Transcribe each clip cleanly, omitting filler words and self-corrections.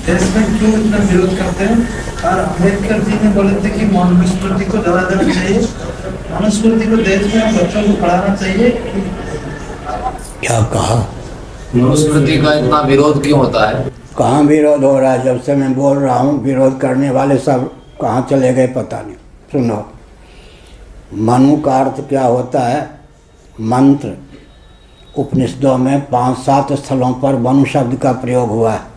देश में क्यों इतना विरोध करते हैं? और अम्बेडकर जी ने बोले थे कि मनुस्मृति को दबा देना चाहिए, मनुस्मृति को देश में बच्चों को पढ़ाना चाहिए। क्या कहा? मनुस्मृति का इतना विरोध क्यों होता है? कहाँ विरोध हो रहा है? जब से मैं बोल रहा हूँ विरोध करने वाले सब कहाँ चले गए पता नहीं। सुनो, मनु का अर्थ क्या होता है? मंत्र। उपनिषदों में 5-7 स्थलों पर मनु शब्द का प्रयोग हुआ है।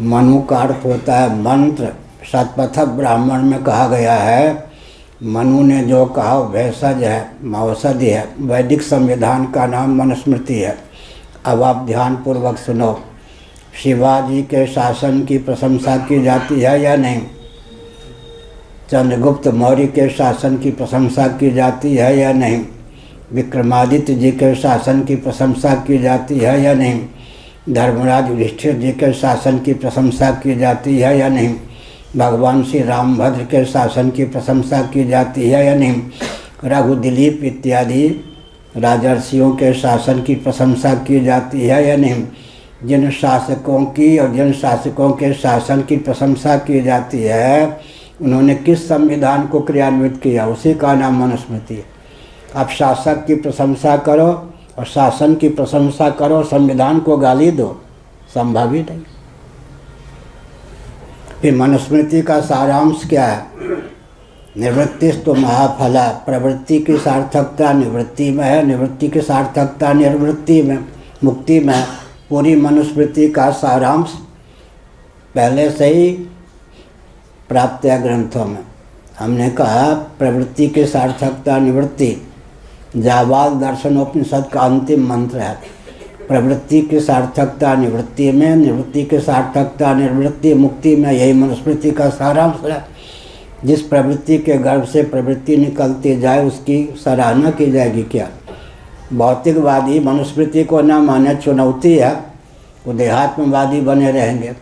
मनु का अर्थ होता है मंत्र। शतपथ ब्राह्मण में कहा गया है, मनु ने जो कहा भेषज है, औषधि है। वैदिक संविधान का नाम मनुस्मृति है। अब आप ध्यानपूर्वक सुनो। शिवाजी के शासन की प्रशंसा की जाती है या नहीं? चंद्रगुप्त मौर्य के शासन की प्रशंसा की जाती है या नहीं? विक्रमादित्य जी के शासन की प्रशंसा की जाती है या नहीं? धर्मराज युधिष्ठिर जी के शासन की प्रशंसा की जाती है या नहीं? भगवान श्री रामभद्र के शासन की प्रशंसा की जाती है या नहीं? रघु दिलीप इत्यादि राजर्षियों के शासन की प्रशंसा की जाती है या नहीं? जिन शासकों की और जिन शासकों के शासन की प्रशंसा की जाती है, उन्होंने किस संविधान को क्रियान्वित किया? उसी का नाम मनुस्मृति है। आप शासक की प्रशंसा करो और शासन की प्रशंसा करो, संविधान को गाली दो, संभव ही नहीं। फिर मनुस्मृति का सारांश क्या है? निवृत्तिस्तु महाफला। प्रवृत्ति की सार्थकता निवृत्ति में है, निवृत्ति की सार्थकता निर्वृत्ति में, मुक्ति में। पूरी मनुस्मृति का सारांश पहले से ही प्राप्त है ग्रंथों में। हमने कहा प्रवृत्ति की सार्थकता निवृत्ति जाबाल दर्शनोपनिषद का अंतिम मंत्र है। प्रवृत्ति की सार्थकता निवृत्ति में, निवृत्ति की सार्थकता निर्वृत्ति मुक्ति में। यही मनुस्मृति का सारांश है। जिस प्रवृत्ति के गर्भ से प्रवृत्ति निकलती जाए उसकी सराहना की जाएगी क्या? भौतिकवादी मनुस्मृति को न माने चुनौती है, वो देहात्मवादी बने रहेंगे।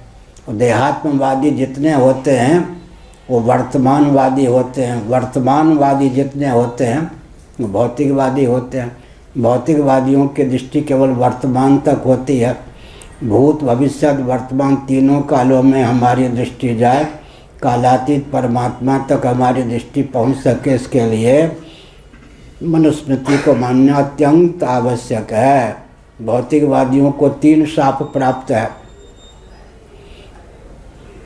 और देहात्मवादी जितने होते हैं वो वर्तमानवादी होते हैं, वर्तमानवादी जितने होते हैं वो भौतिकवादी होते हैं। भौतिकवादियों की दृष्टि केवल वर्तमान तक होती है। भूत भविष्य वर्तमान तीनों कालों में हमारी दृष्टि जाए, कालातीत परमात्मा तक हमारी दृष्टि पहुंच सके, इसके लिए मनुस्मृति को मानना अत्यंत आवश्यक है। भौतिकवादियों को 3 शाप प्राप्त है।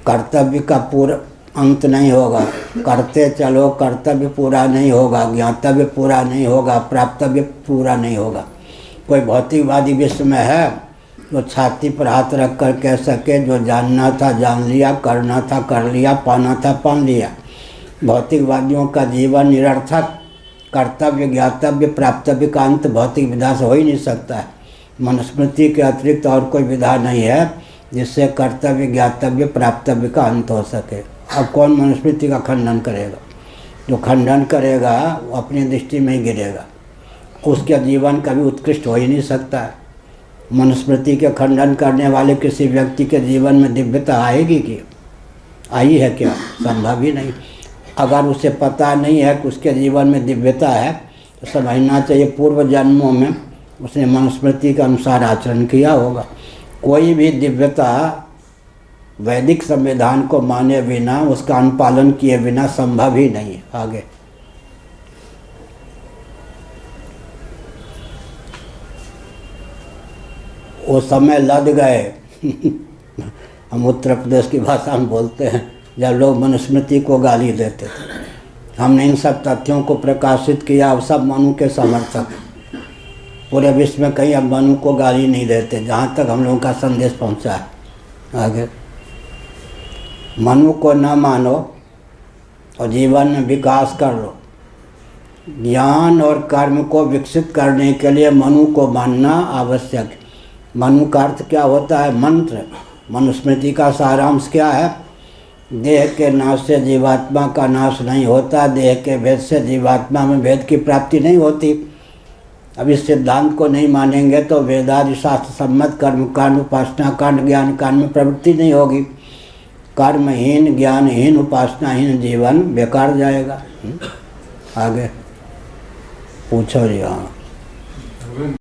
कर्तव्य का पूरा अंत नहीं होगा, करते चलो कर्तव्य पूरा नहीं होगा, ज्ञातव्य पूरा नहीं होगा, प्राप्तव्य पूरा नहीं होगा। कोई भौतिकवादी विश्व में है जो छाती पर हाथ रख कर कह सके जो जानना था जान लिया, करना था कर लिया, पाना था पान लिया। भौतिकवादियों का जीवन निरर्थक। कर्तव्य ज्ञातव्य प्राप्तव्य का अंत भौतिक विधा से हो ही नहीं सकता है। मनुस्मृति के अतिरिक्त और कोई विधा नहीं है जिससे कर्तव्य ज्ञातव्य प्राप्तव्य का अंत हो सके। अब कौन मनुस्मृति का खंडन करेगा? जो खंडन करेगा वो अपनी दृष्टि में ही गिरेगा, उसके जीवन कभी उत्कृष्ट हो ही नहीं सकता है। मनुस्मृति के खंडन करने वाले किसी व्यक्ति के जीवन में दिव्यता आएगी कि आई है क्या? संभव ही नहीं। अगर उसे पता नहीं है कि उसके जीवन में दिव्यता है तो समझना चाहिए पूर्व जन्मों में उसने मनुस्मृति के अनुसार आचरण किया होगा। कोई भी दिव्यता वैदिक संविधान को माने बिना, उसका अनुपालन किए बिना संभव ही नहीं है। आगे वो समय लद गए हम उत्तर प्रदेश की भाषा में बोलते हैं, जब लोग मनुस्मृति को गाली देते थे। हमने इन सब तथ्यों को प्रकाशित किया। अब सब मनु के समर्थक पूरे विश्व में कहीं अब मनु को गाली नहीं देते, जहाँ तक हम लोगों का संदेश पहुँचा है। आगे मनु को न मानो और जीवन में विकास कर लो। ज्ञान और कर्म को विकसित करने के लिए मनु को मानना आवश्यक है। मनु का अर्थ क्या होता है? मंत्र। मनुस्मृति का सारांश क्या है? देह के नाश से जीवात्मा का नाश नहीं होता, देह के भेद से जीवात्मा में भेद की प्राप्ति नहीं होती। अब इस सिद्धांत को नहीं मानेंगे तो वेदादि शास्त्र सम्मत कर्म कांड, उपासना कांड, ज्ञान कांड में प्रवृत्ति नहीं होगी। कर्महीन, ज्ञानहीन, उपासनाहीन जीवन बेकार जाएगा। आगे पूछो जी। हाँ,